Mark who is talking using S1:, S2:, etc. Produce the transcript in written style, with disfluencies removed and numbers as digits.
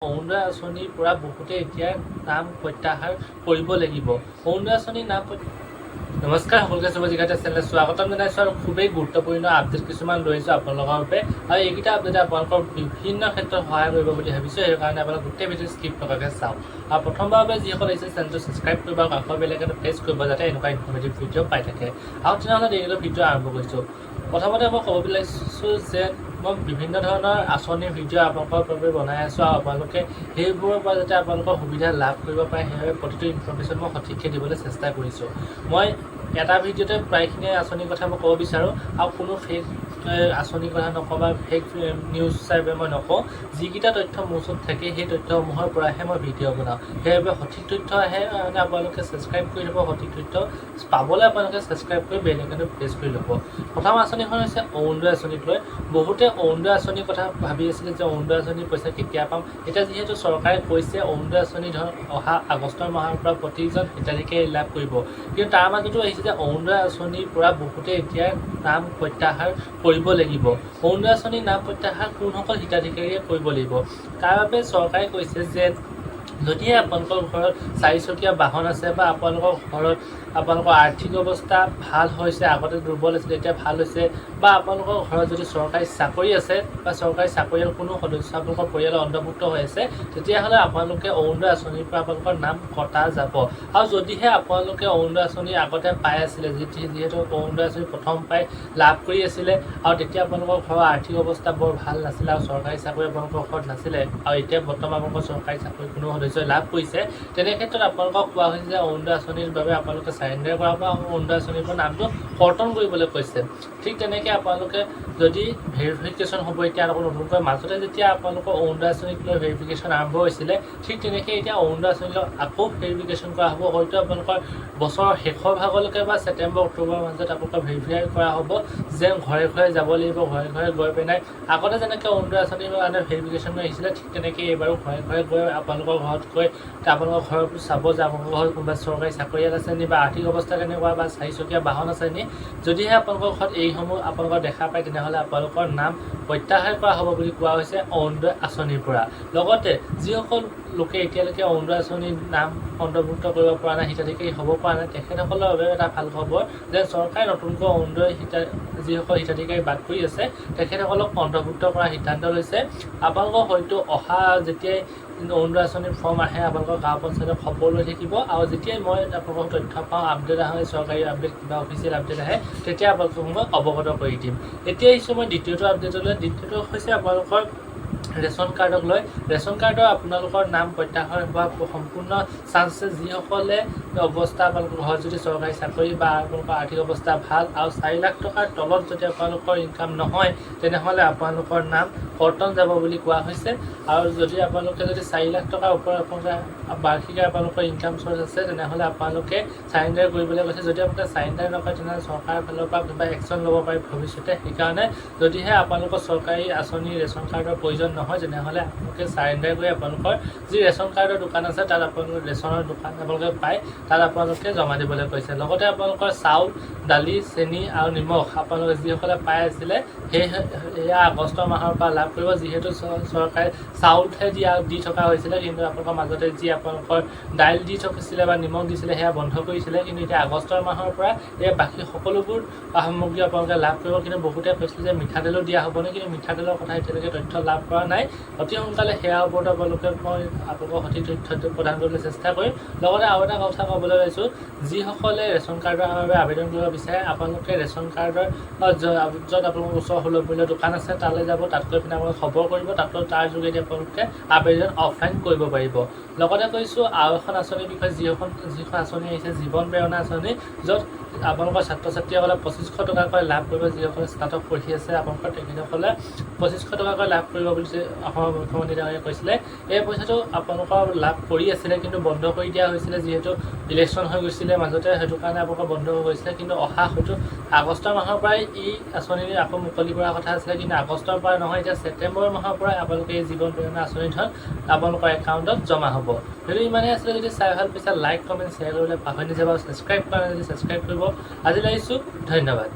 S1: অৰুণোদয় আঁচনিৰ পৰা বহুতে এতিয়া নাম প্ৰত্যাহাৰ কৰিব লাগিব। অৰুণোদয় আঁচনিৰ নাম নমস্কাৰ, সকলোকে শুভজিঘাতে চেনেল স্বাগতম জনাইছোঁ আৰু খুবেই গুৰুত্বপূৰ্ণ আপডেট কিছুমান লৈছোঁ আপোনালোকৰ বাবে। আৰু এইকেইটা আপডেটে আপোনালোকৰ বিভিন্ন ক্ষেত্ৰত সহায় কৰিব বুলি ভাবিছোঁ। সেইকাৰণে আপোনালোক গোটেই ভিডিঅ' স্কিপ নকৰাকৈ চাওক। আৰু প্ৰথমবাৰৰ বাবে যিসকল আহিছে চেনেলটো ছাবস্ক্ৰাইব কৰিব আৰু কাষৰ বেল আইকনটো প্ৰেছ কৰিব যাতে এনেকুৱা ইনফৰ্মেটিভ ভিডিঅ' পাই থাকে। আৰু তেনেহ'লে দেৰিলৈ ভিডিঅ' আৰম্ভ কৰিছোঁ। প্ৰথমতে মই ক'ব বিচাৰিছোঁ যে মই বিভিন্ন ধৰণৰ আঁচনিৰ ভিডিঅ' আপোনালোকৰ বাবে বনাই আছোঁ আৰু আপোনালোকে সেইবোৰৰ পৰা যাতে আপোনালোকৰ সুবিধা লাভ কৰিব পাৰে সেইবাবে প্ৰতিটো ইনফৰ্মেশ্যন মই সঠিককৈ দিবলৈ চেষ্টা কৰিছোঁ। মই এটা ভিডিঅ'তে প্ৰায়খিনি আঁচনিৰ কথা মই ক'ব বিচাৰোঁ আৰু কোনো ফেক আঁচনিৰ কথা নকওঁ বা ফেক নিউজ হিচাপে মই নকওঁ। যিকেইটা তথ্য মোৰ ওচৰত থাকে সেই তথ্যসমূহৰ পৰাহে মই ভিডিঅ' বনাওঁ। সেইবাবে সঠিক তথ্য আহে মানে আপোনালোকে ছাবস্ক্ৰাইব কৰি ল'ব। সঠিক তথ্য পাবলৈ আপোনালোকে ছাবস্ক্ৰাইব কৰি বেল আইকনটো প্ৰেছ কৰি ল'ব। প্ৰথম আঁচনিখন হৈছে অৰুণোদয় আঁচনিক লৈ। বহুতে অৰুণোদয় আঁচনিৰ কথা ভাবি আছিলে যে অৰুণোদয় আঁচনিৰ পইচা কেতিয়া পাম। এতিয়া যিহেতু চৰকাৰে কৈছে অৰুণোদয় আঁচনি অহা আগষ্টৰ মাহৰ পৰা প্ৰতিজন হিতাধিকাৰীয়ে লাভ কৰিব, কিন্তু তাৰ মাজতো আহিছে যে অৰুণোদয় আঁচনিৰ পৰা বহুতে এতিয়া নাম প্ৰত্যাহাৰ কৰিব লাগিব। অৰুণোদয় আঁচনিৰ নাম প্ৰত্যাহাৰ কোনসকল হিতাধিকাৰীয়ে কৰিব লাগিব? তাৰ বাবে চৰকাৰে কৈছে যে যদিহে আপোনালোকৰ ঘৰত চাৰিচকীয়া বাহন আছে বা আপোনালোকৰ ঘৰত আপোনালোকৰ আৰ্থিক অৱস্থা ভাল হৈছে, আগতে দুৰ্বল আছিলে এতিয়া ভাল হৈছে, বা আপোনালোকৰ ঘৰত যদি চৰকাৰী চাকৰি আছে বা চৰকাৰী চাকৰিয়াল কোনো সদস্য আপোনালোকৰ পৰিয়ালৰ অন্তৰ্ভুক্ত হৈ আছে, তেতিয়াহ'লে আপোনালোকে অৰুণোদয় আঁচনিৰ পৰা আপোনালোকৰ নাম কটা যাব। আৰু যদিহে আপোনালোকে অৰুণোদয় আঁচনি আগতে পাই আছিলে, যিহেতু অৰুণোদয় আঁচনি প্ৰথম পাই লাভ কৰি আছিলে আৰু তেতিয়া আপোনালোকৰ ঘৰৰ আৰ্থিক অৱস্থা বৰ ভাল নাছিলে আৰু চৰকাৰী চাকৰি আপোনালোকৰ ঘৰত নাছিলে আৰু এতিয়া বৰ্তমান আপোনালোকৰ চৰকাৰী চাকৰি কোনো সদস্যই লাভ কৰিছে, তেনে ক্ষেত্ৰত আপোনালোকক কোৱা হৈছে যে অৰুণোদয় আঁচনিৰ বাবে আপোনালোকে চাৰেণ্ডাৰ কৰা বা অৰুণোদয় আঁচনিৰ পৰা নামটো কৰ্তন কৰিবলৈ কৈছে। ঠিক তেনেকৈ আপোনালোকে যদি ভেৰিফিকেশ্যন হ'ব, এতিয়া আকৌ নতুনকৈ মাজতে যেতিয়া আপোনালোকৰ অৰুণোদয় আঁচনিক লৈ ভেৰিফিকেশ্যন আৰম্ভ হৈছিলে, ঠিক তেনেকৈ এতিয়া অৰুণোদয় আঁচনিক আকৌ ভেৰিফিকেশ্যন কৰা হ'ব। হয়তো আপোনালোকৰ বছৰৰ শেষৰ ভাগলৈকে বা ছেপ্টেম্বৰ অক্টোবৰৰ মাজত আপোনালোকৰ ভেৰিফাই কৰা হ'ব যে ঘৰে ঘৰে যাব লাগিব। ঘৰে ঘৰে গৈ পেলাই আগতে যেনেকৈ অৰুণোদয় আঁচনিৰ কাৰণে ভেৰিফিকেশ্যন আহিছিলে, ঠিক তেনেকৈ এইবাৰো ঘৰে ঘৰে গৈ আপোনালোকৰ ঘৰত গৈ আপোনালোকৰ ঘৰতো চাব যে আপোনালোকৰ ঘৰত কোনোবা চৰকাৰী চাকৰিয়াল আছে নি বা আৰ্থিক অৱস্থা কেনেকুৱা বা চাৰিচকীয়া বাহন আছে নি। যদিহে আপোনালোকৰ ঘৰত এইসমূহ আপোনালোকৰ দেখা পায়, তেনেহ'লে আপোনালোকৰ নাম প্ৰত্যাহাৰ কৰা হ'ব বুলি কোৱা হৈছে অৰুণোদয় আঁচনিৰ পৰা। লগতে যিসকল লোকে এতিয়ালৈকে অৰুণোদয় আঁচনিৰ নাম অন্তৰ্ভুক্ত কৰিব পৰা নাই, হিতাধিকাৰী হ'ব পৰা নাই, তেখেতসকলৰ বাবে এটা ভাল খবৰ যে চৰকাৰে নতুনকৈ অৰুণোদয় যিসকল হিতাধিকাৰী বাদ পৰি আছে তেখেতসকলক অন্তৰ্ভুক্ত কৰাৰ সিদ্ধান্ত লৈছে। আপোনালোকৰ হয়তো অহা যেতিয়াই অৰুণোদয় আঁচনিৰ ফৰ্ম আহে আপোনালোকৰ গাঁও পঞ্চায়তৰ খবৰ লৈ থাকিব আৰু যেতিয়াই মই আপোনালোকৰ তথ্য পাওঁ, আপডেট আহে, চৰকাৰী আপডেট কিবা অফিচিয়েল আপডেট আহে, তেতিয়া আপোনালোকক মই অৱগত কৰি দিম। এতিয়া আহিছোঁ মই দ্বিতীয়টো আপডেটলৈ। দ্বিতীয়টো হৈছে আপোনালোকৰ ৰেচন কাৰ্ডক লৈ। ৰেচন কাৰ্ডৰ আপোনালোকৰ নাম প্ৰত্যাহাৰ হোৱা সম্পূৰ্ণ চান্স আছে। যিসকলে অৱস্থা আপোনালোকৰ ঘৰত যদি চৰকাৰী চাকৰি বা আপোনালোকৰ আৰ্থিক অৱস্থা ভাল আৰু 4 লাখ টকাৰ তলত যদি আপোনালোকৰ ইনকাম নহয়, তেনেহ'লে আপোনালোকৰ নাম কৰ্তন যাব বুলি কোৱা হৈছে। আৰু যদি আপোনালোকে যদি 4 লাখ টকাৰ ওপৰত আপোনালোকে বাৰ্ষিক আপোনালোকৰ ইনকাম চ'ৰ্চ আছে, তেনেহ'লে আপোনালোকে চাৰেণ্ডাৰ কৰিবলৈ কৈছে। যদি আপোনালোকে চাৰেণ্ডাৰ নকৰে, তেনেহ'লে চৰকাৰৰ ফালৰ পৰা কিবা একশ্যন ল'ব পাৰে ভৱিষ্যতে। সেইকাৰণে যদিহে আপোনালোকৰ চৰকাৰী আঁচনি ৰেচন কাৰ্ডৰ প্ৰয়োজন নহয়, তেনেহ'লে আপোনালোকে চাৰেণ্ডাৰ কৰি আপোনালোকৰ যি ৰেচন কাৰ্ডৰ দোকান আছে তাত আপোনালোকে ৰেচনৰ দোকান আপোনালোকে পায়, তাত আপোনালোকে জমা দিবলৈ কৈছে। লগতে আপোনালোকৰ চাউল, দালি, চেনি আৰু নিমখ আপোনালোকে যিসকলে পাই আছিলে সেয়া আগষ্টৰ মাহৰ পৰা লাভ কৰিব। যিহেতু চৰকাৰে চাউলহে দি থকা হৈছিলে, কিন্তু আপোনালোকৰ মাজতে যি আপোনালোকৰ দাইল দি থাকিছিলে বা নিমখ দিছিলে সেয়া বন্ধ কৰিছিলে, কিন্তু এতিয়া আগষ্টৰ মাহৰ পৰা এই বাকী সকলোবোৰ সামগ্ৰী আপোনালোকে লাভ কৰিব। কিন্তু বহুতে কৈছিলে যে মিঠাতেলো দিয়া হ'বনে, কিন্তু মিঠাতেলৰ কথা এতিয়ালৈকে তথ্য লাভ কৰা নাই। অতি সোনকালে সেয়াৰ ওপৰত আপোনালোকে মই আপোনালোকক সঠিক তথ্য প্ৰদান কৰিবলৈ চেষ্টা কৰিম। লগতে আৰু এটা কথা ক'বলৈ লৈছোঁ, যিসকলে ৰেচন কাৰ্ডৰ বাবে আবেদন কৰিব বিচাৰে, আপোনালোকে ৰেচন কাৰ্ডৰ য'ত আপোনালোকৰ ওচৰ সুলভ মূল্যৰ দোকান আছে তালৈ যাব, তাত গৈ পিনে আপোনালোকে খবৰ কৰিব, তাৰ যোগেদি আপোনালোকে আবেদন অফলাইন কৰিব পাৰিব। লগতে কৈছোঁ আৰু এখন আঁচনিৰ বিষয়ে, যিখন আঁচনি আহিছে জীৱন প্ৰেৰণা আঁচনি, য'ত আপোনালোকৰ ছাত্ৰ ছাত্ৰীসকলে 2500 টকাকৈ লাভ কৰিব। যিসকলে স্নাতক পঢ়ি আছে আপোনালোকৰ তেখেতসকলে 2500 টকাকৈ লাভ কৰিব বুলি অসমৰ মুখ্যমন্ত্ৰী ডাঙৰীয়াই কৈছিলে। এই পইচাটো আপোনালোকৰ লাভ কৰি আছিলে, কিন্তু বন্ধ কৰি দিয়া হৈছিলে যিহেতু ইলেকশ্যন হৈ গৈছিলে মাজতে, সেইটো কাৰণে আপোনালোকৰ বন্ধ হৈ গৈছিলে। কিন্তু অহা হয়তো আগষ্টৰ মাহৰ পৰাই এই আঁচনি আকৌ মুকলি কৰাৰ কথা আছিলে, কিন্তু আগষ্টৰ পৰা নহয়, এতিয়া ছেপ্টেম্বৰ মাহৰ পৰাই আপোনালোকে এই জীৱন প্ৰেৰণা আঁচনি ধন আপোনালোকৰ একাউণ্টত জমা হ'ব। যদি ইমানেই আছিলে, যদি চাই ভাল পাইছে লাইক, কমেণ্ট, শ্বেয়াৰ কৰিবলৈ পাহৰি নাযাব। ছাবস্ক্ৰাইব কৰা যদি ছাবস্ক্ৰাইব কৰিব। আজিলৈ আহিছোঁ, ধন্যবাদ।